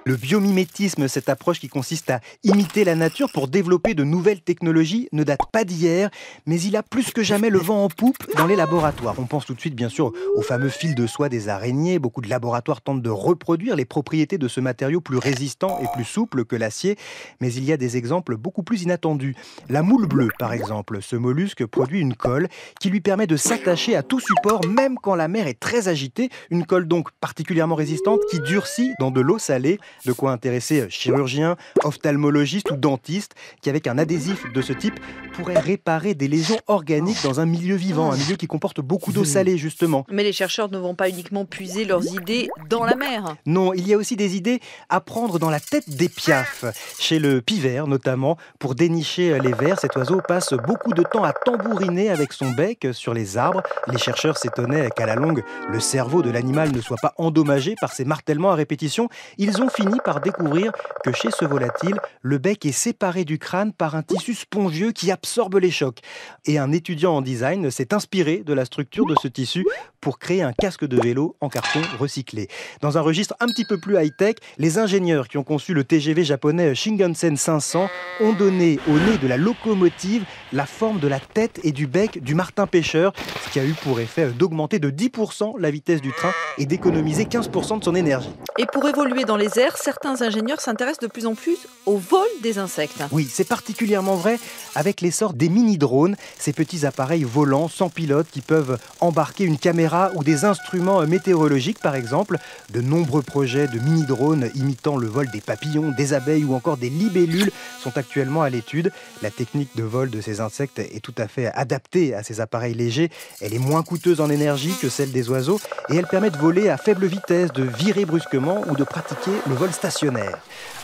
Le biomimétisme, cette approche qui consiste à imiter la nature pour développer de nouvelles technologies, ne date pas d'hier, mais il a plus que jamais le vent en poupe dans les laboratoires. On pense tout de suite, bien sûr, au fameux fil de soie des araignées. Beaucoup de laboratoires tentent de reproduire les propriétés de ce matériau plus résistant et plus souple que l'acier, mais il y a des exemples beaucoup plus inattendus. La moule bleue, par exemple. Ce mollusque produit une colle qui lui permet de s'attacher à tout support, même quand la mer est très agitée. Une colle donc particulièrement résistante qui durcit dans de l'eau salée. De quoi intéresser chirurgiens, ophtalmologistes ou dentistes qui, avec un adhésif de ce type, pourraient réparer des lésions organiques dans un milieu vivant, un milieu qui comporte beaucoup d'eau salée, justement. Mais les chercheurs ne vont pas uniquement puiser leurs idées dans la mer. Non, il y a aussi des idées à prendre dans la tête des piafs. Chez le pivert, notamment, pour dénicher les vers, cet oiseau passe beaucoup de temps à tambouriner avec son bec sur les arbres. Les chercheurs s'étonnaient qu'à la longue, le cerveau de l'animal ne soit pas endommagé par ces martèlements à répétition. Ils ont fini par découvrir que chez ce volatile, le bec est séparé du crâne par un tissu spongieux qui absorbe les chocs. Et un étudiant en design s'est inspiré de la structure de ce tissu pour créer un casque de vélo en carton recyclé. Dans un registre un petit peu plus high-tech, les ingénieurs qui ont conçu le TGV japonais Shinkansen 500 ont donné au nez de la locomotive la forme de la tête et du bec du martin pêcheur, ce qui a eu pour effet d'augmenter de 10% la vitesse du train et d'économiser 15% de son énergie. Et pour évoluer dans les airs, certains ingénieurs s'intéressent de plus en plus au vol des insectes. Oui, c'est particulièrement vrai avec l'essor des mini-drones, ces petits appareils volants sans pilote qui peuvent embarquer une caméra ou des instruments météorologiques par exemple. De nombreux projets de mini-drones imitant le vol des papillons, des abeilles ou encore des libellules sont actuellement à l'étude. La technique de vol de ces insectes est tout à fait adaptée à ces appareils légers. Elle est moins coûteuse en énergie que celle des oiseaux et elle permet de voler à faible vitesse, de virer brusquement ou de pratiquer le vol stationnaire.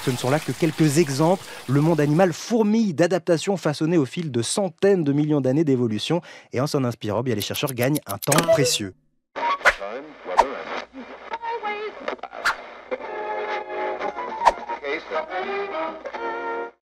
Ce ne sont là que quelques exemples. Le monde animal fourmille d'adaptations façonnées au fil de centaines de millions d'années d'évolution. Et en s'en inspirant, les chercheurs gagnent un temps précieux.